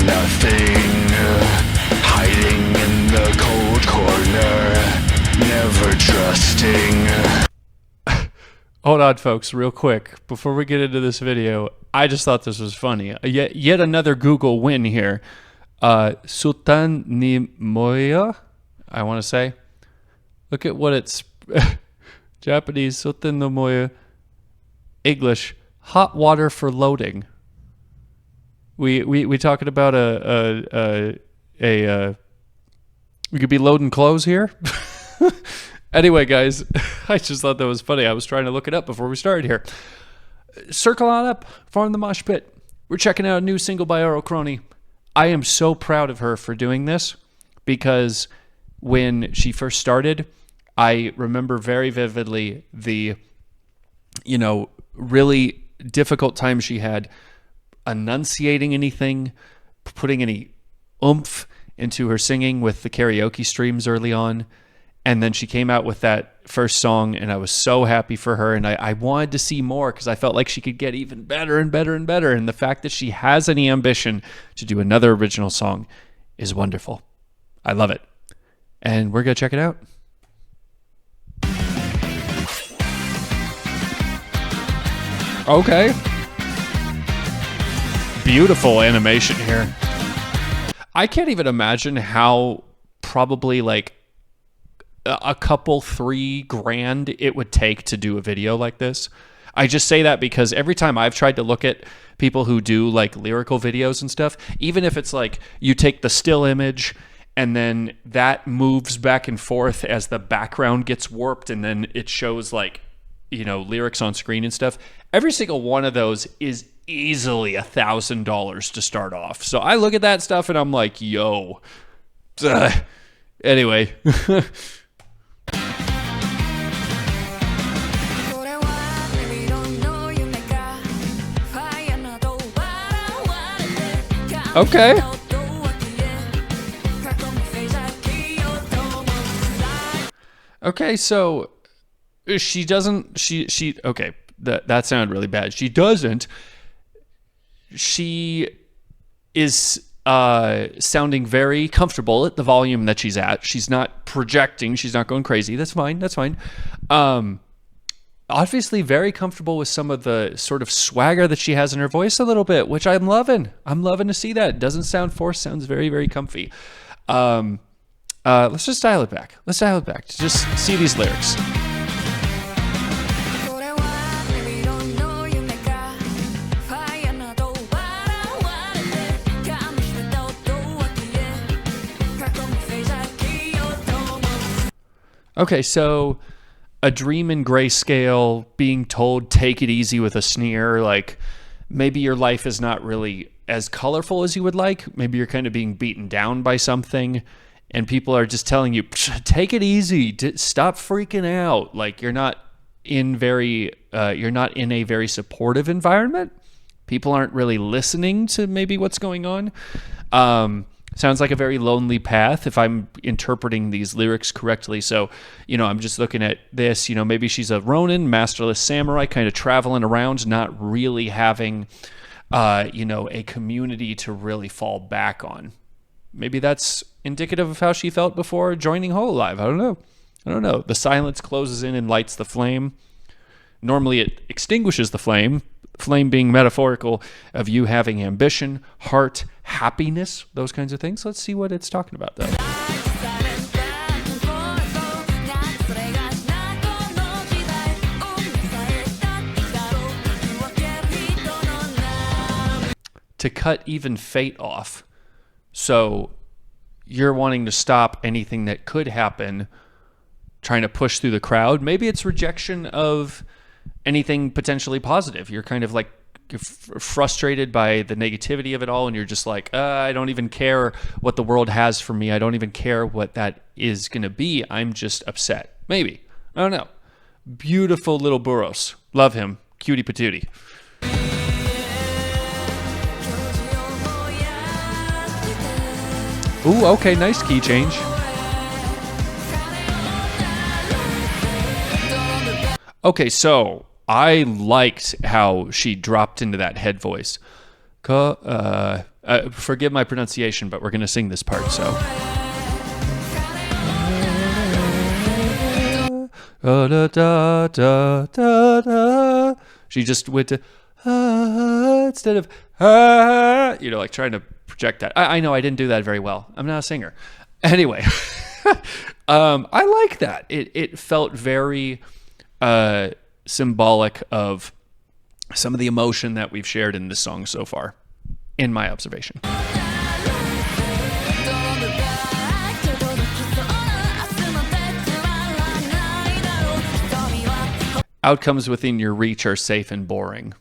nothing, hiding in the cold corner, never trusting. Hold on, folks, real quick. Before we get into this video, I just thought this was funny. Yet another Google win here. Souten ni Moyu, I want to say. Look at what it's... Japanese, Souten no Moyu. English, hot water for loading. We talking about we could be loading clothes here? Anyway, guys, I just thought that was funny. I was trying to look it up before we started here. Circle on up, Farm the Mosh Pit. We're checking out a new single by Ouro Kronii. I am so proud of her for doing this because when she first started, I remember very vividly the, really difficult time she had enunciating anything, putting any oomph into her singing with the karaoke streams early on. And then she came out with that first song, and I was so happy for her. And I wanted to see more because I felt like she could get even better and better and better. And the fact that she has any ambition to do another original song is wonderful. I love it. And we're going to check it out. Okay. Beautiful animation here. I can't even imagine how probably like a couple $3,000 it would take to do a video like this. I just say that because every time I've tried to look at people who do like lyrical videos and stuff, even if it's like you take the still image and then that moves back and forth as the background gets warped and then it shows like, lyrics on screen and stuff, every single one of those is easily $1,000 to start off. So I look at that stuff and I'm like, yo. Anyway. Okay. Okay, so she doesn't, okay, that sounded really bad. She doesn't. She is sounding very comfortable at the volume that she's at. She's not projecting. She's not going crazy. That's fine. That's fine. Obviously very comfortable with some of the sort of swagger that she has in her voice a little bit, which I'm loving. I'm loving to see that. It doesn't sound forced. Sounds very, very comfy. Let's just dial it back. Let's dial it back to just see these lyrics. Okay, so a dream in grayscale, being told take it easy with a sneer, like maybe your life is not really as colorful as you would like. Maybe you're kind of being beaten down by something and people are just telling you, take it easy, stop freaking out. Like you're not in a very supportive environment. People aren't really listening to maybe what's going on. Sounds like a very lonely path if I'm interpreting these lyrics correctly. So, I'm just looking at this, maybe she's a Ronin, masterless samurai, kind of traveling around, not really having, a community to really fall back on. Maybe that's indicative of how she felt before joining Hololive. I don't know. The silence closes in and lights the flame. Normally it extinguishes the flame being metaphorical of you having ambition, heart, happiness, those kinds of things. Let's see what it's talking about, though. To cut even fate off. So you're wanting to stop anything that could happen, trying to push through the crowd. Maybe it's rejection of anything potentially positive. You're kind of like frustrated by the negativity of it all, and you're just like, I don't even care what the world has for me. I don't even care what that is going to be. I'm just upset. Maybe. I don't know. Beautiful little Burros. Love him. Cutie patootie. Ooh, okay, nice key change. Okay, so I liked how she dropped into that head voice. Forgive my pronunciation, but we're going to sing this part, so. She just went to instead of like trying to project that. I know I didn't do that very well. I'm not a singer. Anyway, I like that. It felt very symbolic of some of the emotion that we've shared in this song so far, in my observation. Outcomes within your reach are safe and boring.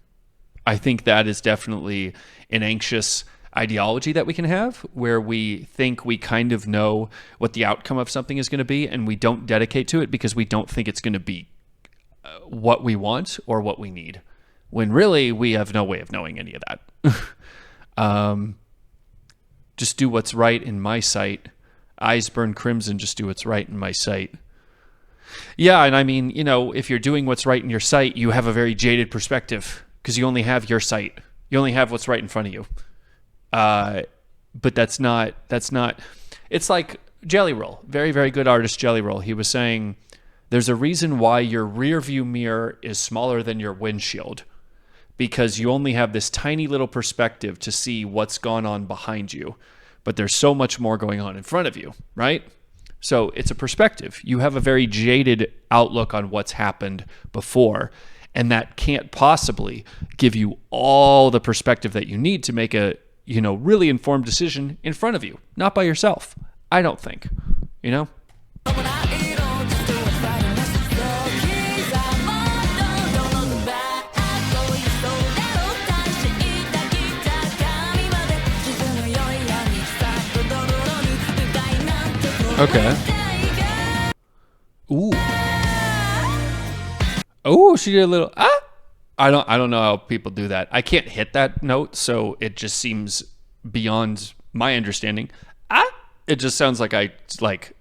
I think that is definitely an anxious ideology that we can have, where we think we kind of know what the outcome of something is going to be, and we don't dedicate to it because we don't think it's going to be what we want or what we need, when really we have no way of knowing any of that. Just do what's right in my sight. Eyes burn crimson, just do what's right in my sight. Yeah, and I mean, if you're doing what's right in your sight, you have a very jaded perspective because you only have your sight. You only have what's right in front of you. But that's not, it's like Jelly Roll, very, very good artist Jelly Roll. He was saying there's a reason why your rear view mirror is smaller than your windshield, because you only have this tiny little perspective to see what's gone on behind you, but there's so much more going on in front of you, right? So it's a perspective. You have a very jaded outlook on what's happened before, and that can't possibly give you all the perspective that you need to make a, really informed decision in front of you, not by yourself. I don't think, Okay. Ooh. Oh, she did a little I don't know how people do that. I can't hit that note, so it just seems beyond my understanding. It just sounds like I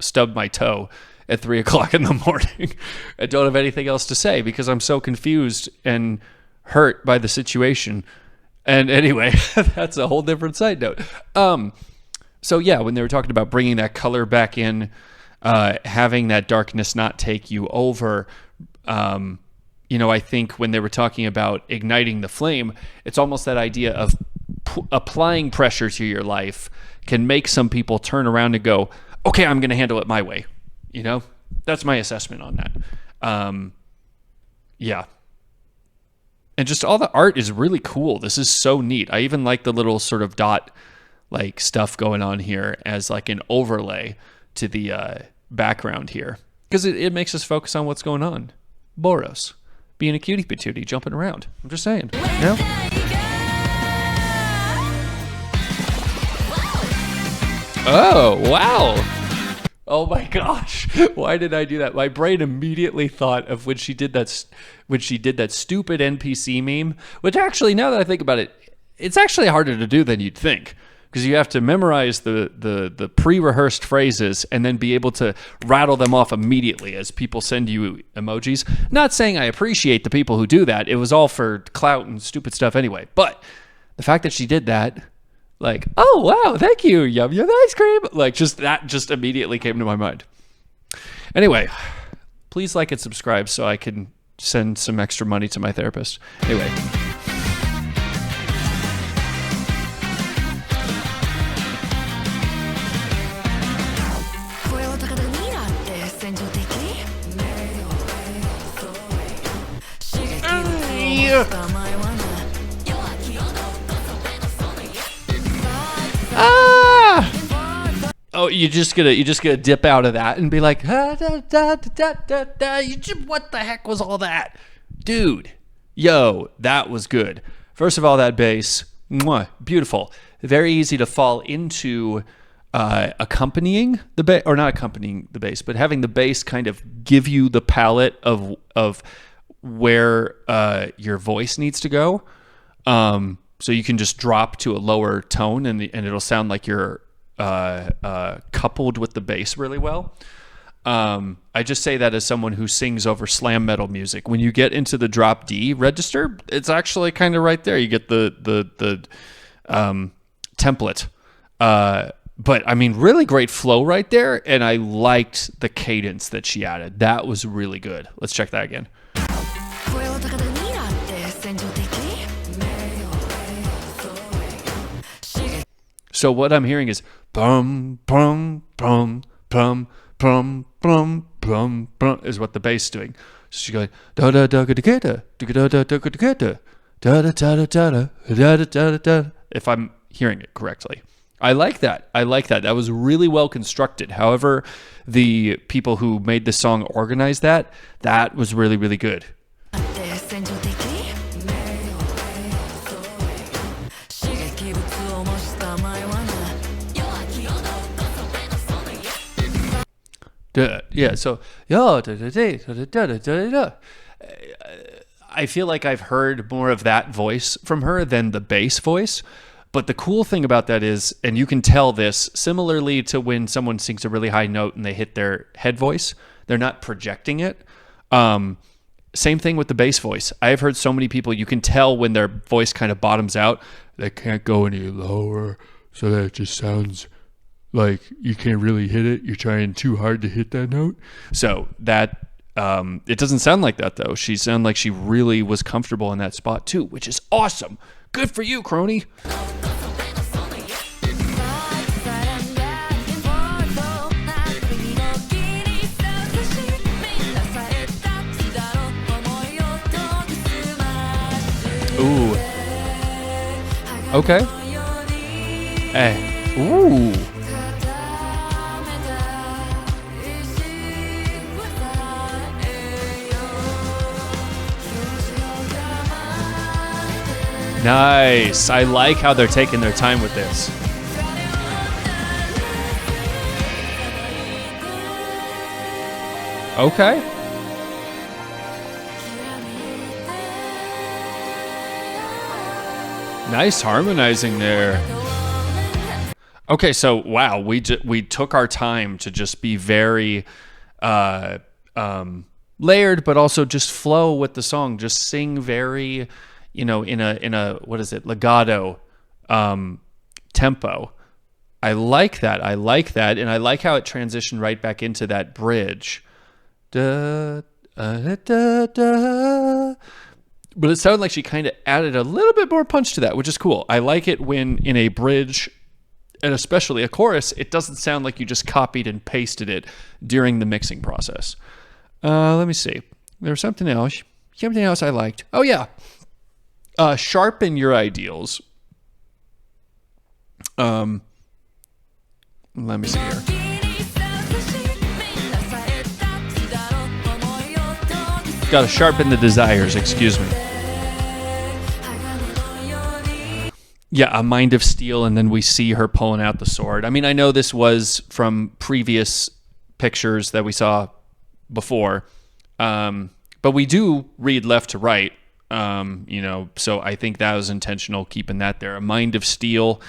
stubbed my toe at 3:00 in the morning. I don't have anything else to say because I'm so confused and hurt by the situation. And anyway, that's a whole different side note. So yeah, when they were talking about bringing that color back in, having that darkness not take you over, I think when they were talking about igniting the flame, it's almost that idea of applying pressure to your life can make some people turn around and go, okay, I'm going to handle it my way. That's my assessment on that. Yeah. And just all the art is really cool. This is so neat. I even like the little sort of dot stuff going on here as an overlay to the background here, because it makes us focus on what's going on. Boros being a cutie patootie jumping around. I'm just saying. Oh, wow. Oh my gosh. Why did I do that? My brain immediately thought of when she did that stupid NPC meme, which actually, now that I think about it, it's actually harder to do than you'd think, because you have to memorize the pre-rehearsed phrases and then be able to rattle them off immediately as people send you emojis. Not saying I appreciate the people who do that. It was all for clout and stupid stuff anyway. But the fact that she did that, oh, wow, thank you, yum yum ice cream. Just immediately came to my mind. Anyway, please like and subscribe so I can send some extra money to my therapist. Anyway. Oh, you just gonna dip out of that and be like, what the heck was all that, dude? Yo, that was good. First of all, that bass, beautiful. Very easy to fall into accompanying the bass, or not accompanying the bass, but having the bass kind of give you the palette of where your voice needs to go, so you can just drop to a lower tone and it'll sound like you're coupled with the bass really well. I just say that as someone who sings over slam metal music. When you get into the drop D register, it's actually kind of right there. You get the template. But I mean, really great flow right there, and I liked the cadence that she added. That was really good. Let's check that again. So what I'm hearing is bum bum bum bum bum bum bum bum is what the bass is doing. So she's going da da da da da da da da da da da da da da da. If I'm hearing it correctly. I like that. That was really well constructed. However, the people who made the song organized that was really, really good. Yeah, so I feel like I've heard more of that voice from her than the bass voice. But the cool thing about that is, and you can tell this similarly to when someone sings a really high note and they hit their head voice, they're not projecting it. Same thing with the bass voice. I've heard so many people, you can tell when their voice kind of bottoms out, they can't go any lower, so that it just sounds like you can't really hit it. You're trying too hard to hit that note. So that, it doesn't sound like that though. She sounded like she really was comfortable in that spot too, which is awesome. Good for you, Kronii. Ooh. Okay. Hey. Ooh. Nice. I like how they're taking their time with this. Okay. Nice harmonizing there. Okay, so wow, we took our time to just be very layered, but also just flow with the song. Just sing very, in a what is it, legato tempo. I like that, and I like how it transitioned right back into that bridge. Da, da, da, da. But it sounded like she kind of added a little bit more punch to that, which is cool. I like it when in a bridge, and especially a chorus, it doesn't sound like you just copied and pasted it during the mixing process. Let me see. There was something else I liked. Oh yeah. Sharpen your ideals. Let me see here. Got to sharpen the desires, excuse me. Yeah, a mind of steel, and then we see her pulling out the sword. I mean, I know this was from previous pictures that we saw before, but we do read left to right, so I think that was intentional, keeping that there. A mind of steel,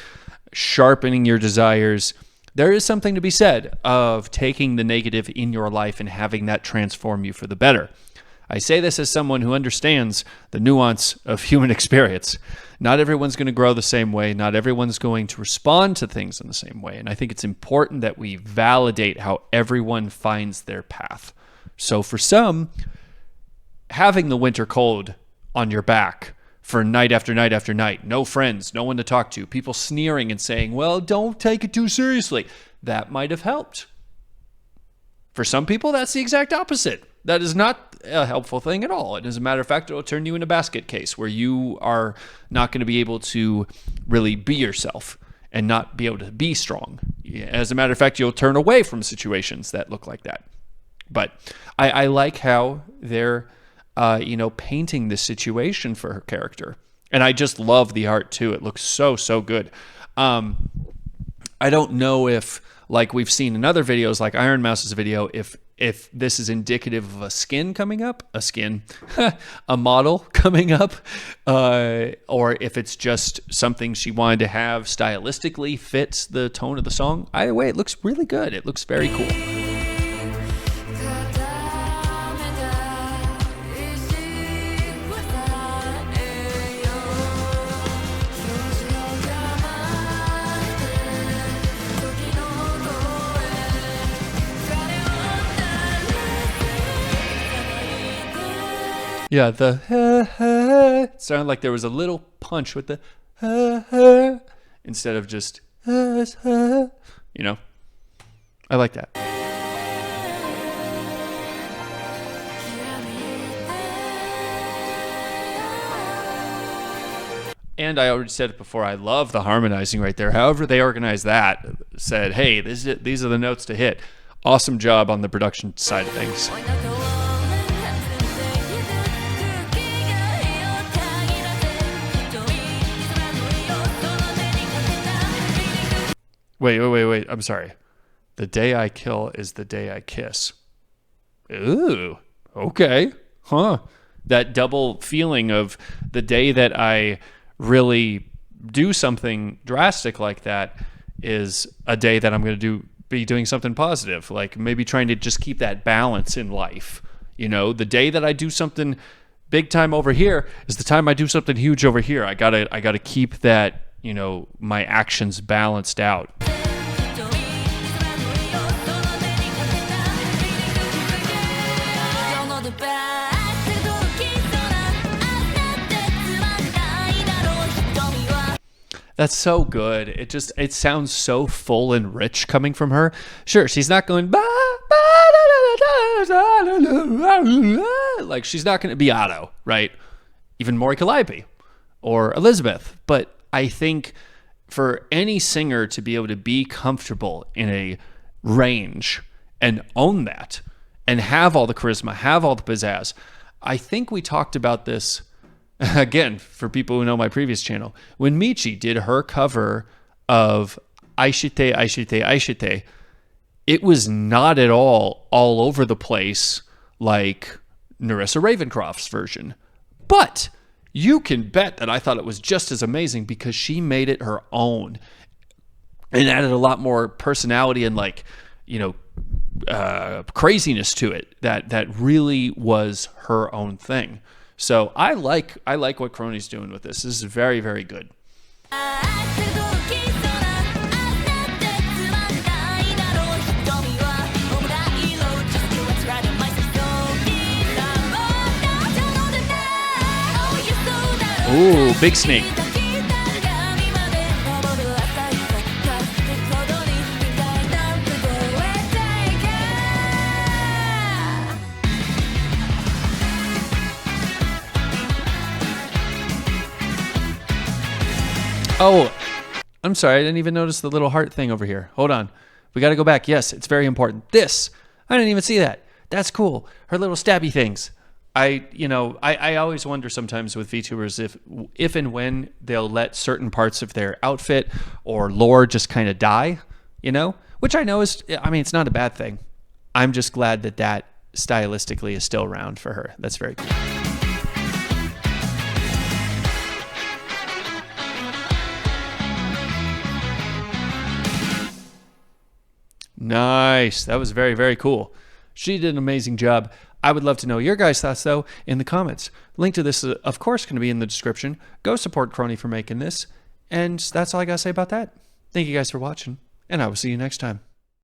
sharpening your desires. There is something to be said of taking the negative in your life and having that transform you for the better. I say this as someone who understands the nuance of human experience. Not everyone's going to grow the same way. Not everyone's going to respond to things in the same way. And I think it's important that we validate how everyone finds their path. So for some, having the winter cold on your back for night after night after night, no friends, no one to talk to, people sneering and saying, well, don't take it too seriously, that might have helped. For some people, that's the exact opposite. That is not a helpful thing at all. And as a matter of fact, it will turn you in a basket case where you are not going to be able to really be yourself and not be able to be strong. As a matter of fact, you'll turn away from situations that look like that. But I like how they're, painting this situation for her character. And I just love the art too. It looks so, so good. I don't know if, like we've seen in other videos, like Iron Mouse's video, if this is indicative of a skin coming up, a model coming up, or if it's just something she wanted to have stylistically fits the tone of the song. Either way, it looks really good. It looks very cool. Yeah, the it sounded like there was a little punch with the instead of just you know. I like that. And I already said it before, I love the harmonizing right there. However they organized that, said, hey, these are the notes to hit. Awesome job on the production side of things. Wait. I'm sorry. The day I kill is the day I kiss. Ooh, okay. Huh. That double feeling of the day that I really do something drastic like that is a day that I'm going to be doing something positive, like maybe trying to just keep that balance in life. You know, the day that I do something big time over here is the time I do something huge over here. I gotta keep that, you know, my actions balanced out. That's so good. It sounds so full and rich coming from her. Sure, she's not going like she's not going to be Otto, right? Even Maury Calliope or Elizabeth. But I think for any singer to be able to be comfortable in a range and own that and have all the charisma, have all the pizzazz, I think we talked about this again, for people who know my previous channel, when Michi did her cover of Aishite, Aishite, Aishite, it was not at all over the place like Nerissa Ravencroft's version. But you can bet that I thought it was just as amazing because she made it her own and added a lot more personality and, like, you know, craziness to it that really was her own thing. So I like what Kronii's doing with this. This is very, very good. Ooh, big snake. Oh, I'm sorry. I didn't even notice the little heart thing over here. Hold on. We got to go back. Yes, it's very important. This. I didn't even see that. That's cool. Her little stabby things. I always wonder sometimes with VTubers if and when they'll let certain parts of their outfit or lore just kind of die, you know? Which I know is, I mean, it's not a bad thing. I'm just glad that stylistically is still around for her. That's very cool. Nice. That was very, very cool. She did an amazing job. I would love to know your guys' thoughts, though, in the comments. Link to this, of course, going to be in the description. Go support Kronii for making this. And that's all I got to say about that. Thank you guys for watching, and I will see you next time.